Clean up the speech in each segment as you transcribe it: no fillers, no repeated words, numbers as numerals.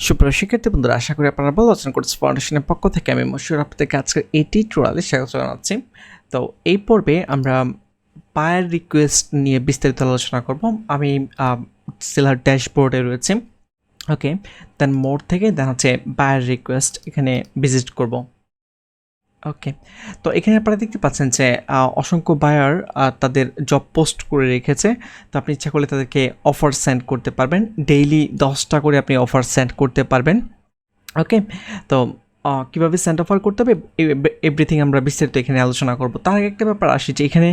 সুপ্রিয় শিক্ষার্থী বন্ধুরা, আশা করি আপনারা ভালো আছেন। কোর্স ফাউন্ডেশনের পক্ষ থেকে আমি মশিউর আপনাদেরকে আজকের এই টিউটোরিয়ালে স্বাগত জানাচ্ছি। তো এই পর্বে আমরা বায়ার রিকোয়েস্ট নিয়ে বিস্তারিত আলোচনা করব। আমি সেলার ড্যাশবোর্ডে রয়েছে, ওকে, দেন মোড থেকে দেন হচ্ছে বায়ার রিকোয়েস্ট এখানে ভিজিট করব। ওকে, তো এখানে আপনারা দেখতে পাচ্ছেন যে অসংখ্য বায়ার তাদের জব পোস্ট করে রেখেছে। তো আপনি ইচ্ছা করলে তাদেরকে অফার সেন্ড করতে পারবেন, ডেইলি 10টা করে আপনি অফার সেন্ড করতে পারবেন। ওকে, তো কীভাবে সেন্ড অফার করতে হবে এভরিথিং আমরা বিস্তারিত এখানে আলোচনা করব। তার আগে একটা ব্যাপার আসি যে এখানে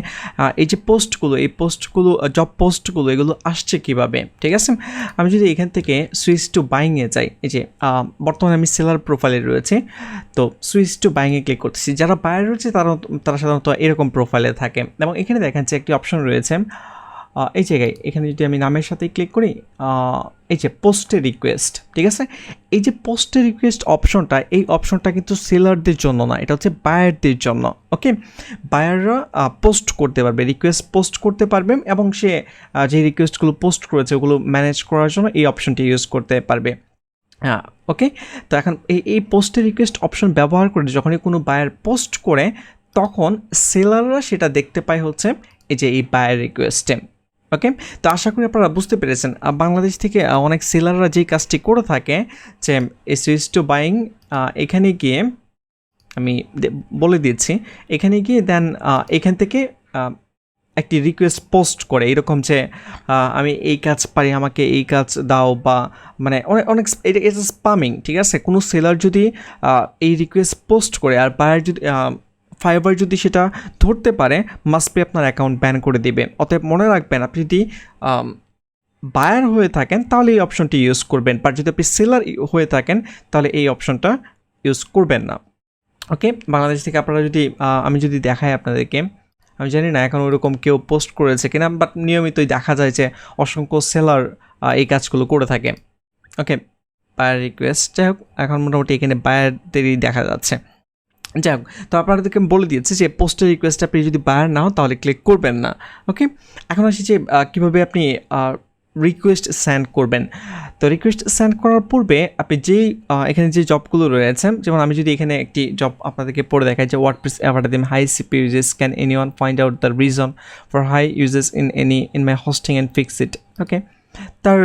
এই যে পোস্টগুলো, এই পোস্টগুলো জব পোস্টগুলো এগুলো আসছে কিভাবে, ঠিক আছে? আমি যদি এখান থেকে সুইচ টু বাইংয়ে যাই, এই যে বর্তমানে আমি সেলার প্রোফাইলে রয়েছে, তো সুইচ টু বাইংয়ে ক্লিক করতেছি। যারা বায়ার রয়েছে তারা সাধারণত এরকম প্রোফাইলে থাকে, এবং এখানে দেখেন যে একটি অপশন রয়েছে এই জায়গায়। এখানে যদি আমি নামের সাথে ক্লিক করি, এই যে পোস্টে রিকোয়েস্ট, ঠিক আছে? এই যে পোস্টে রিকোয়েস্ট অপশনটা, এই অপশনটা কিন্তু সেলারদের জন্য না, এটা হচ্ছে বায়ারদের জন্য। ওকে, বায়াররা পোস্ট করতে পারবে, রিকোয়েস্ট পোস্ট করতে পারবে, এবং সে যে রিকোয়েস্টগুলো পোস্ট করেছে ওগুলো ম্যানেজ করার জন্য এই অপশনটি ইউজ করতে পারবে। হ্যাঁ, ওকে। তো এখন এই পোস্টে রিকোয়েস্ট অপশন ব্যবহার করে যখনই কোনো বায়ার পোস্ট করে, তখন সেলাররা সেটা দেখতে পায় হচ্ছে এই যে এই বায়ার রিকোয়েস্টে। ওকে, তো আশা করি আপনারা বুঝতে পেরেছেন। বাংলাদেশ থেকে অনেক সেলাররা যেই কাজটি করে থাকে যে এই সুইচ টু বাইং, এখানে গিয়ে আমি বলে দিচ্ছি, এখানে গিয়ে দেন এখান থেকে একটি রিকোয়েস্ট পোস্ট করে এরকম যে আমি এই কাজ পারি, আমাকে এই কাজ দাও, বা মানে অনেক এটা স্পামিং, ঠিক আছে? কোনো সেলার যদি এই রিকোয়েস্ট পোস্ট করে আর বায়ার যদি ফাইবার যদি সেটা ধরতে পারে, মাস্ট বি আপনার অ্যাকাউন্ট ব্যান করে দেবে। অতএব মনে রাখবেন, আপনি যদি বায়ার হয়ে থাকেন তাহলে এই অপশনটি ইউজ করবেন, বাট যদি আপনি সেলার হয়ে থাকেন তাহলে এই অপশনটা ইউজ করবেন না। ওকে, বাংলাদেশ থেকে আপনারা যদি আমি যদি দেখাই আপনাদেরকে, আমি জানি না এখন ওরকম কেউ পোস্ট করেছে কিনা, বাট নিয়মিতই দেখা যায় যে অসংখ্য সেলার এই কাজগুলো করে থাকে। ওকে, বায়ার রিকোয়েস্ট, যাই হোক, এখন মোটামুটি এখানে বায়ারদেরই দেখা যাচ্ছে। যাই হোক, তো আপনাদেরকে বলে দিয়েছি যে পোস্টের রিকোয়েস্ট আপনি যদি বায়ার না হন তাহলে ক্লিক করবেন না। ওকে, এখন আসি যে কীভাবে আপনি রিকোয়েস্ট সেন্ড করবেন। তো রিকোয়েস্ট সেন্ড করার পূর্বে আপনি যেই এখানে যে জবগুলো রয়েছে, যেমন আমি যদি এখানে একটি জব আপনাদেরকে পড়ে দেখাই যে WordPress advertising high CP uses, can anyone find out the reason for high uses in my hosting and fix it. Okay, তার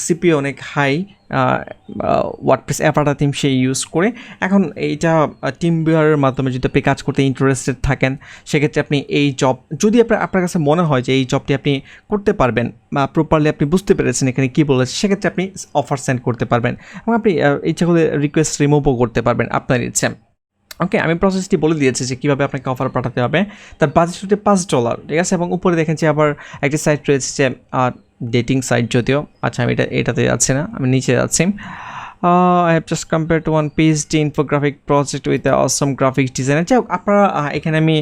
সিপি অনেক হাই, ওয়ার্ডপ্রেস অ্যাডভার্টাইজিং সে ইউজ করে। এখন এইটা টিম বিয়ারের মাধ্যমে যদি আপনি কাজ করতে ইন্টারেস্টেড থাকেন, সেক্ষেত্রে আপনি এই জব যদি আপনার কাছে মনে হয় যে এই জবটি আপনি করতে পারবেন বা প্রপারলি আপনি বুঝতে পেরেছেন এখানে কী বলেছে, সেক্ষেত্রে আপনি অফার সেন্ড করতে পারবেন, এবং আপনি ইচ্ছা করলে রিকোয়েস্ট রিমুভও করতে পারবেন আপনার ইচ্ছে। ওকে, আমি প্রসেসটি বলে দিয়েছি যে কীভাবে আপনাকে অফার পাঠাতে হবে। তার বাজেট হচ্ছে $5, ঠিক আছে? এবং উপরে দেখেন যে আবার একটি সাইট রয়েছে যে ডেটিং সাইট, যদিও আচ্ছা আমি এটাতে যাচ্ছি না, আমি নিচে যাচ্ছি। I have just compared to one PhD infographic project with the awesome graphics designer. যাই হোক, আপনারা এখানে আমি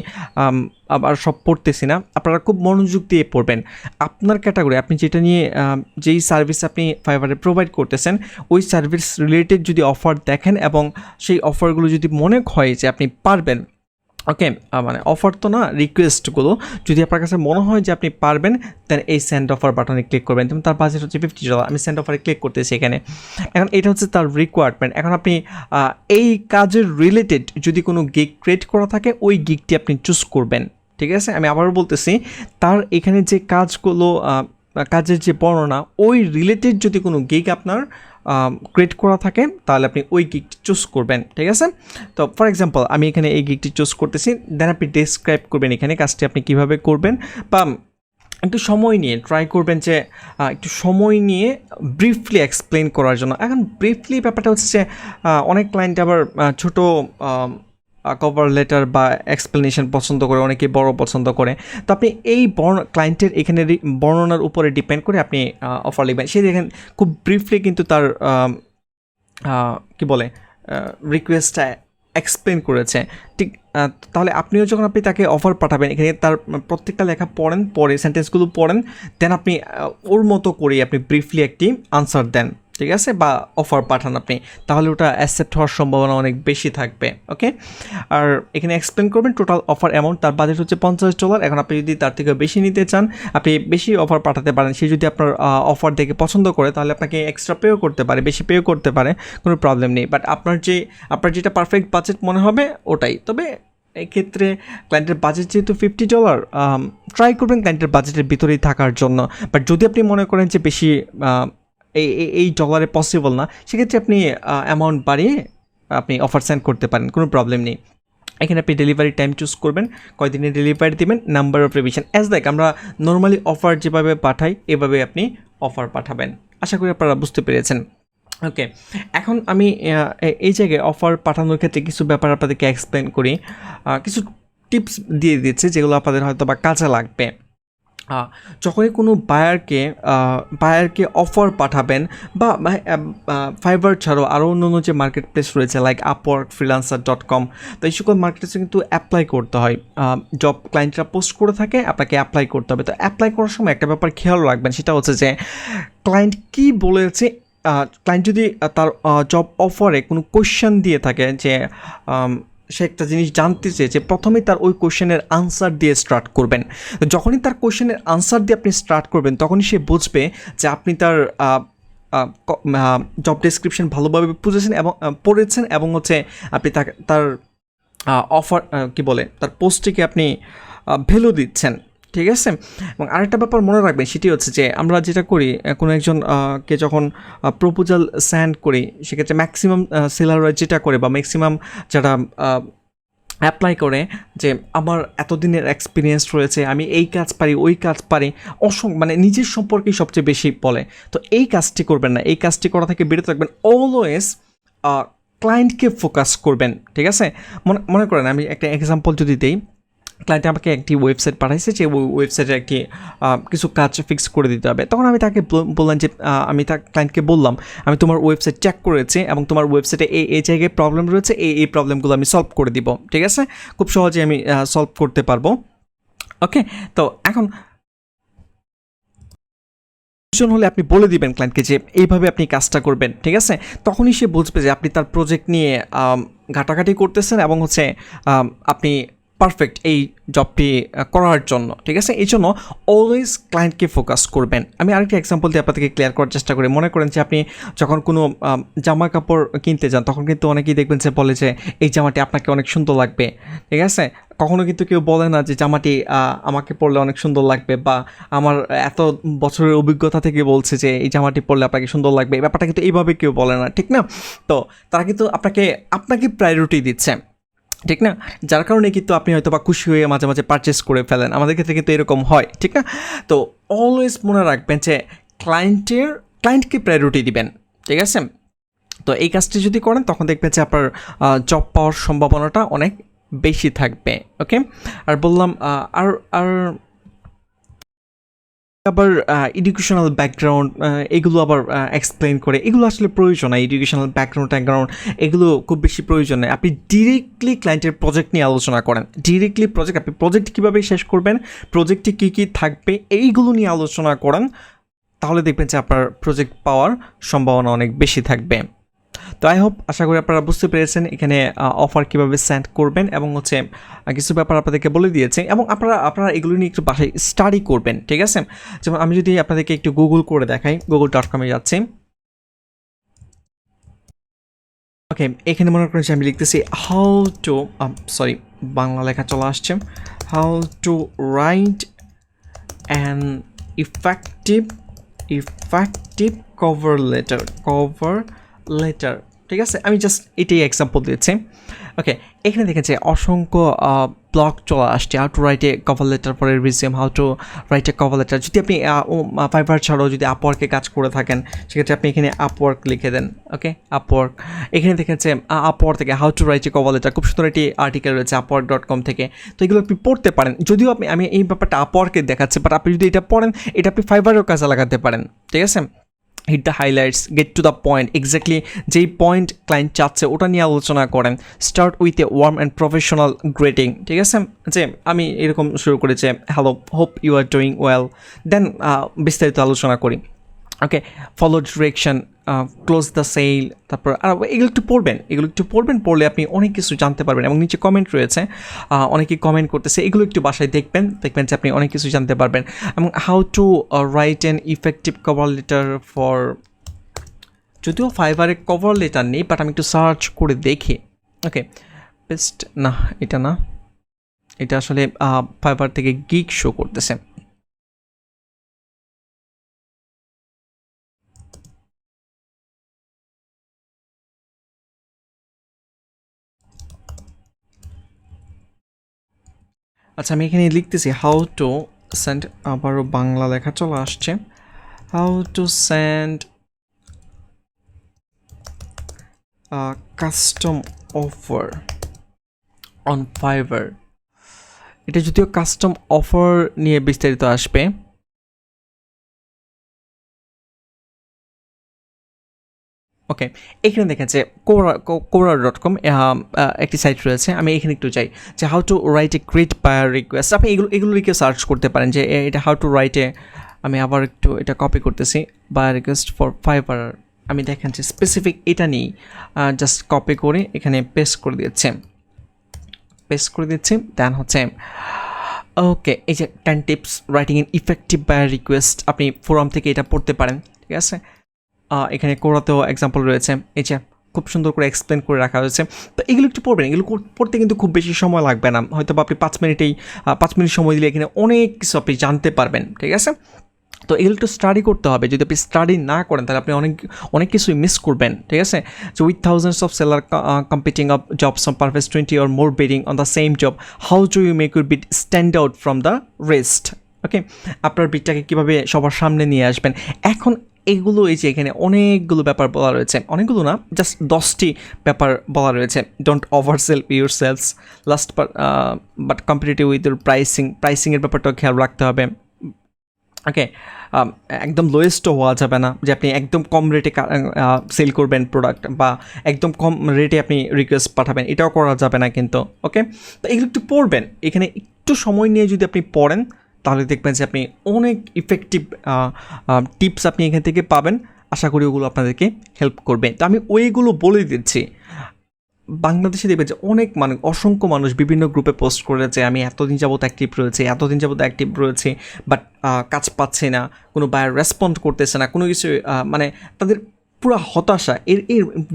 আবার সব পড়তেছি না, আপনারা খুব মনোযোগ দিয়ে পড়বেন। আপনার ক্যাটাগরি, আপনি যেটা নিয়ে যেই সার্ভিস আপনি ফাইবারে প্রোভাইড করতেছেন, ওই সার্ভিস রিলেটেড যদি অফার দেখেন এবং সেই অফারগুলো যদি মনে হয় যে আপনি পারবেন, ওকে, মানে অফার তো না, রিকোয়েস্টগুলো যদি আপনার কাছে মনে হয় যে আপনি পারবেন, দেন এই সেন্ড অফার বাটনে ক্লিক করবেন। যেমন তার বাজেট হচ্ছে $50, আমি সেন্ড অফারে ক্লিক করতেছি এখানে। এখন এটা হচ্ছে তার রিকোয়ারমেন্ট। এখন আপনি এই কাজের রিলেটেড যদি কোনো গিগ ক্রিয়েট করা থাকে, ওই গিগটি আপনি চুজ করবেন, ঠিক আছে? আমি আবারও বলতেছি, তার এখানে যে কাজগুলো, কাজের যে বর্ণনা, ওই রিলেটেড যদি কোনো গিগ আপনার ক্রিয়েট করা থাকে তাহলে আপনি ওই গিগটি চুজ করবেন, ঠিক আছে? তো ফর এক্সাম্পল আমি এখানে এই গিগটি চুজ করতেছি, দেন আপনি ডেসক্রাইব করবেন এখানে কাজটি আপনি কীভাবে করবেন, বা একটু সময় নিয়ে ট্রাই করবেন যে একটু সময় নিয়ে ব্রিফলি এক্সপ্লেন করার জন্য। এখন ব্রিফলি ব্যাপারটা হচ্ছে যে অনেক ক্লায়েন্ট আবার ছোটো কভার লেটার বা এক্সপ্লেনেশন পছন্দ করে, অনেকে বড় পছন্দ করে। তো আপনি এই ক্লায়েন্টের এখানে বর্ণনার উপরে ডিপেন্ড করে আপনি অফার লিখবেন। সে দেখেন খুব ব্রিফলি কিন্তু তার কি বলে রিকোয়েস্টটা এক্সপ্লেন করেছে, ঠিক? তাহলে আপনিও যখন আপনি তাকে অফার পাঠাবেন, এখানে তার প্রত্যেকটা লেখা পড়ে সেন্টেন্সগুলো পড়েন, দেন আপনি ওর মতো করে আপনি ব্রিফলি একটি আনসার দেন, ঠিক আছে, বা অফার পাঠান আপনি, তাহলে ওটা অ্যাকসেপ্ট হওয়ার সম্ভাবনা অনেক বেশি থাকবে। ওকে, আর এখানে এক্সপ্লেন করবেন টোটাল অফার অ্যামাউন্ট, তার বাজেট হচ্ছে $50। এখন আপনি যদি তার থেকে বেশি নিতে চান, আপনি বেশি অফার পাঠাতে পারেন। সে যদি আপনার অফার দেখে পছন্দ করে, তাহলে আপনাকে এক্সট্রা পেও করতে পারে, বেশি পেও করতে পারে, কোনো প্রবলেম নেই। বাট আপনার যেটা পারফেক্ট বাজেট মনে হবে ওটাই। তবে এক্ষেত্রে ক্লায়েন্টের বাজেট যেহেতু $50, ট্রাই করবেন ক্লায়েন্টের বাজেটের ভিতরেই থাকার জন্য। বাট যদি আপনি মনে করেন যে বেশি এই ডলারে পসিবল না, সেক্ষেত্রে আপনি অ্যামাউন্ট বাড়িয়ে আপনি অফার সেন্ড করতে পারেন, কোনো প্রবলেম নেই। এখানে আপনি ডেলিভারি টাইম চুজ করবেন, কয়দিনে ডেলিভারি দেবেন, number of revision as like আমরা নর্মালি অফার যেভাবে পাঠাই এভাবে আপনি অফার পাঠাবেন। আশা করি আপনারা বুঝতে পেরেছেন। ওকে, এখন আমি এই জায়গায় অফার পাঠানোর ক্ষেত্রে কিছু ব্যাপার আপনাদেরকে এক্সপ্লেন করি, কিছু টিপস দিয়ে দিচ্ছে যেগুলো আপনাদের হয়তো বা কাজে লাগবে। যখনই কোনো বায়ারকে অফার পাঠাবেন, বা ফাইবার ছাড়াও আরও অন্য যে মার্কেট প্লেস রয়েছে লাইক আপওয়ার্ক, freelancer.com, তো এই সকল মার্কেটে কিন্তু অ্যাপ্লাই করতে হয়। জব ক্লায়েন্টরা পোস্ট করে থাকে, আপনাকে অ্যাপ্লাই করতে হবে। তো অ্যাপ্লাই করার সময় একটা ব্যাপার খেয়াল রাখবেন, সেটা হচ্ছে যে ক্লায়েন্ট কী বলেছে। ক্লায়েন্ট যদি তার জব অফারে কোনো কোয়েশ্চেন দিয়ে থাকে যে সে একটা জিনিস জানতে চেয়েছে, প্রথমেই তার ওই কোয়েশ্চেনের আনসার দিয়ে স্টার্ট করবেন। যখনই তার কোয়েশ্চেনের আনসার দিয়ে আপনি স্টার্ট করবেন, তখনই সে বুঝবে যে আপনি তার জব ডেসক্রিপশন ভালোভাবে পড়েছেন এবং হচ্ছে আপনি তার অফার তার পোস্টটিকে আপনি ভ্যালু দিচ্ছেন। ঠিক আছে, এবং আরেকটা ব্যাপার মনে রাখবেন, সেটি হচ্ছে যে আমরা যেটা করি, কোনো একজনকে যখন প্রপোজাল সেন্ড করি, সেক্ষেত্রে ম্যাক্সিমাম সেলাররা যেটা করে বা ম্যাক্সিমাম যারা অ্যাপ্লাই করে যে আমার এতদিনের এক্সপিরিয়েন্স রয়েছে, আমি এই কাজ পারি, ওই কাজ পারি, মানে নিজের সম্পর্কেই সবচেয়ে বেশি বলে। তো এই কাজটি করবেন না, এই কাজটি করা থেকে বিরত থাকবেন। অলওয়েজ ক্লায়েন্টকে ফোকাস করবেন। ঠিক আছে, মনে করেন আমি একটা এক্সাম্পল যদি দিই, ক্লায়েন্ট আমাকে একটি ওয়েবসাইট পাঠাইছে, যে ওয়েবসাইটে একটি কিছু কাজ ফিক্স করে দিতে হবে। তখন আমি তাকে বললাম যে আমি ক্লায়েন্টকে বললাম, আমি তোমার ওয়েবসাইট চেক করেছি এবং তোমার ওয়েবসাইটে এই জায়গায় প্রবলেম রয়েছে, এই প্রবলেমগুলো আমি সলভ করে দিব। ঠিক আছে, খুব সহজে আমি সলভ করতে পারবো। ওকে, তো এখন হলে আপনি বলে দিবেন ক্লায়েন্টকে যে এইভাবে আপনি কাজটা করবেন। ঠিক আছে, তখনই সে বুঝবে যে আপনি তার প্রজেক্ট নিয়ে ঘাটাঘাটি করতেছেন এবং হচ্ছে আপনি পারফেক্ট এই জবটি করার জন্য। ঠিক আছে, এই জন্য অলওয়েজ ক্লায়েন্টকে ফোকাস করবেন। আমি আরেকটি এক্সাম্পল দিয়ে আপনাদেরকে ক্লিয়ার করার চেষ্টা করি। মনে করেন যে আপনি যখন কোনো জামা কাপড় কিনতে যান, তখন কিন্তু অনেকেই দেখবেন যে বলে যে এই জামাটি আপনাকে অনেক সুন্দর লাগবে। ঠিক আছে, কখনো কিন্তু কেউ বলে না যে জামাটি আমাকে পরলে অনেক সুন্দর লাগবে, বা আমার এত বছরের অভিজ্ঞতা থেকে বলছে যে এই জামাটি পরলে আপনাকে সুন্দর লাগবে। এই ব্যাপারটা কিন্তু এইভাবে কেউ বলে না, ঠিক না? তো তারা কিন্তু আপনাকে প্রায়োরিটি দিচ্ছে, ঠিক না? যার কারণে কিন্তু আপনি হয়তো বা খুশি হয়ে মাঝে মাঝে পারচেস করে ফেলেন। আমাদের ক্ষেত্রে কিন্তু এরকম হয়, ঠিক না? তো অলওয়েজ মনে রাখবেন যে ক্লায়েন্টকে প্রায়োরিটি দিবেন। ঠিক আছে, তো এই কাজটি যদি করেন, তখন দেখবেন যে আপনার জব পাওয়ার সম্ভাবনাটা অনেক বেশি থাকবে। ওকে, আর বললাম আর আবার এডুকেশনাল ব্যাকগ্রাউন্ড, এগুলো আবার এক্সপ্লেন করে, এগুলো আসলে প্রয়োজন না। এডুকেশনাল ব্যাকগ্রাউন্ড এগুলো খুব বেশি প্রয়োজন নেই। আপনি ডিরেক্টলি ক্লায়েন্টের প্রজেক্ট নিয়ে আলোচনা করেন, ডিরেক্টলি আপনি প্রজেক্ট কীভাবে শেষ করবেন, প্রজেক্টে কী কী থাকবে, এইগুলো নিয়ে আলোচনা করেন, তাহলে দেখবেন যে আপনার প্রজেক্ট পাওয়ার সম্ভাবনা অনেক বেশি থাকবে। তো আশা করি আপনারা বুঝতে পেরেছেন এখানে অফার কীভাবে সেন্ড করবেন, এবং হচ্ছে কিছু ব্যাপার আপনাদেরকে বলে দিয়েছে, এবং আপনারা এগুলো নিয়ে একটু বাসায় স্টাডি করবেন। ঠিক আছে, যেমন আমি যদি আপনাদেরকে একটু গুগল করে দেখাই, google.com-এ যাচ্ছি। ওকে, এখানে মনে করেন যে আমি লিখতেছি বাংলা লেখা চলে আসছে, how to write an effective cover letter. ঠিক আছে, আমি জাস্ট এটাই এক্সাম্পল দিচ্ছি। ওকে, এখানে দেখেছে অসংখ্য ব্লগ চলে আসছে, how to write A cover letter for a resume, how to write A cover letter. যদি আপনি ফাইবার ছাড়াও যদি আপওয়ার্কে কাজ করে থাকেন, সেক্ষেত্রে আপনি এখানে আপওয়ার্ক লিখে দেন। ওকে, আপওয়ার্ক, এখানে দেখেছে আপওয়ার্ক থেকে how to write A cover letter, খুব সুন্দর একটি আর্টিকেল রয়েছে upwork.com থেকে। তো এগুলো আপনি পড়তে পারেন। যদিও আমি এই ব্যাপারটা আপওয়ার্কে দেখাচ্ছি, বাট আপনি যদি এটা পড়েন, এটা আপনি ফাইবারেও কাজে লাগাতে পারেন। ঠিক আছে, hit the highlights, get to the point, exactly যেই পয়েন্ট ক্লায়েন্ট চাচ্ছে ওটা নিয়ে আলোচনা করেন। Start with a warm and professional greeting. ঠিক আছে, যে আমি এরকম শুরু করেছি, hello, hope you are doing well, then বিস্তারিত আলোচনা করি। Okay, follow direction, close the sale, তারপর আর এগুলো একটু পড়বেন, পড়লে আপনি অনেক কিছু জানতে পারবেন। এবং নিচে কমেন্ট রয়েছে, অনেকেই কমেন্ট করতেছে, এগুলো একটু বাসায় দেখবেন যে আপনি অনেক কিছু জানতে পারবেন। এবং how to write an effective cover letter for, যদিও ফাইবারে কভার লেটার নেই, বাট আমি একটু সার্চ করে দেখি। ওকে, বেস্ট না, এটা না, এটা আসলে ফাইবার থেকে গিগ শো করতেছে। আচ্ছা, আমি এখানে লিখতেছি হাউ টু সেন্ড, আবারও বাংলা লেখা চলে আসছে, how to send custom offer on fibre. এটা যদিও কাস্টম অফার নিয়ে বিস্তারিত আসবে। ওকে, এখানে দেখেন যে কোরা.com একটি সাইট রয়েছে, আমি এখানে একটু চাই যে how to write a great buyer request. আপনি এগুলো লিখে সার্চ করতে পারেন যে এটা হাউ টু রাইট এ, আমি আবার একটু এটা কপি করতেছি, বায়ার রিকোয়েস্ট ফর ফাইবার। আমি দেখেন যে স্পেসিফিক এটা নিয়েই জাস্ট কপি করে এখানে পেস্ট করে দিচ্ছি, দেন হচ্ছে ওকে, এই যে 10 tips writing in effective buyer request, আপনি ফোরাম থেকে এটা পড়তে পারেন, ঠিক আছে। এখানে কোরাতেও এক্সাম্পল রয়েছে, এই যে খুব সুন্দর করে এক্সপ্লেন করে রাখা হয়েছে। তো এগুলো একটু পড়বেন, এগুলো পড়তে কিন্তু খুব বেশি সময় লাগবে না, হয়তো বা আপনি 5 মিনিট সময় দিলে এখানে অনেক কিছু আপনি জানতে পারবেন, ঠিক আছে। তো এগুলো একটু স্টাডি করতে হবে, যদি আপনি স্টাডি না করেন তাহলে আপনি অনেক কিছুই মিস করবেন, ঠিক আছে। So with thousands of seller competing of jobs on perfect 20 or more bidding on the same job, how do you make your bid stand out from the rest? ওকে, আপনার বিটটাকে কীভাবে সবার সামনে নিয়ে আসবেন। এখন এগুলো, এই যে এখানে অনেকগুলো ব্যাপার বলা রয়েছে, অনেকগুলো না, জাস্ট 10টি ব্যাপার বলা রয়েছে। Don't over sell your sales, last but competitive with your প্রাইসিংয়ের ব্যাপারটাও খেয়াল রাখতে হবে। ওকে, একদম লোয়েস্টও হওয়া যাবে না, যে আপনি একদম কম রেটে সেল করবেন প্রোডাক্ট, বা একদম কম রেটে আপনি রিকোয়েস্ট পাঠাবেন, এটাও করা যাবে না কিন্তু। ওকে, তো এগুলো একটু পড়বেন, এখানে একটু সময় নিয়ে যদি আপনি পড়েন তাহলে দেখবেন যে আপনি অনেক ইফেক্টিভ টিপস আপনি এখান থেকে পাবেন। আশা করি ওগুলো আপনাদেরকে হেল্প করবে। তো আমি ওইগুলো বলে দিচ্ছি। বাংলাদেশে দেখবেন যে অসংখ্য মানুষ বিভিন্ন গ্রুপে পোস্ট করেছে, আমি এতদিন যাবত অ্যাক্টিভ রয়েছে, বাট কাজ পাচ্ছে না, কোনো বায়ার রেসপন্ড করতেছে না, কোনো কিছু, মানে তাদের পুরো হতাশা। এর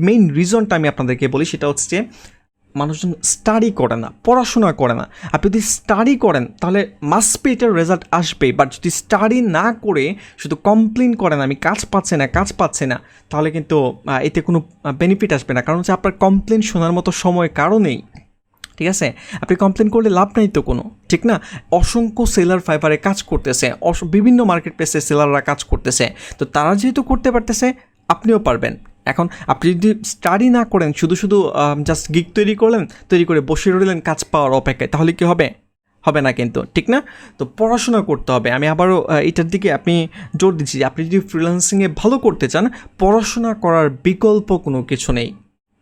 মেইন রিজনটা আমি আপনাদেরকে বলি, সেটা হচ্ছে যে মানুষজন স্টাডি করে না, পড়াশোনা করে না। আপনি যদি স্টাডি করেন তাহলে মাস্ট বি এটার রেজাল্ট আসবে, বাট যদি স্টাডি না করে শুধু কমপ্লেন করেন আমি কাজ পাচ্ছে না, তাহলে কিন্তু এতে কোনো বেনিফিট আসবে না। কারণ হচ্ছে আপনার কমপ্লেন শোনার মতো সময় কারো নেই, ঠিক আছে। আপনি কমপ্লেন করলে লাভ নাই তো কোনো, ঠিক না। অসংখ্য সেলার ফাইবারে কাজ করতেছে, বিভিন্ন মার্কেট প্লেসে সেলাররা কাজ করতেছে, তো তারা যেহেতু করতে পারতেছে আপনিও পারবেন। এখন আপনি যদি স্টাডি না করেন, শুধু জাস্ট গিগ তৈরি করে বসে রইলেন কাজ পাওয়ার অপেক্ষায়, তাহলে কি হবে না কিন্তু, ঠিক না। তো পড়াশোনা করতে হবে। আমি আবারও এটার দিকে আপনি জোর দিচ্ছি যে আপনি যদি ফ্রিল্যান্সিংয়ে ভালো করতে চান, পড়াশোনা করার বিকল্প কোনো কিছু নেই,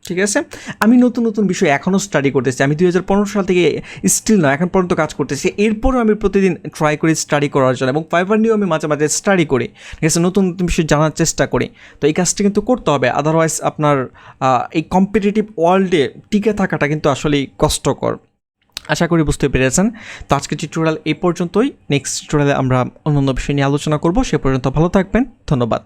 ঠিক আছে। আমি নতুন বিষয় এখনও স্টাডি করতেছি, আমি 2015 সাল থেকে স্টিল না এখন পর্যন্ত কাজ করতেছি। এরপরও আমি প্রতিদিন ট্রাই করি স্টাডি করার জন্য, এবং ফাইবার নিয়েও আমি মাঝে মাঝে স্টাডি করি, ঠিক আছে, নতুন বিষয় জানার চেষ্টা করি। তো এই কাজটি কিন্তু করতে হবে, আদারওয়াইজ আপনার এই কম্পিটিটিভ ওয়ার্ল্ডে টিকে থাকাটা কিন্তু আসলেই কষ্টকর। আশা করি বুঝতে পেরেছেন। তো আজকের টিউটোরিয়াল এই পর্যন্তই, নেক্সট টিউটোরিয়ালে আমরা অন্যান্য বিষয় নিয়ে আলোচনা করব। সে পর্যন্ত ভালো থাকবেন, ধন্যবাদ।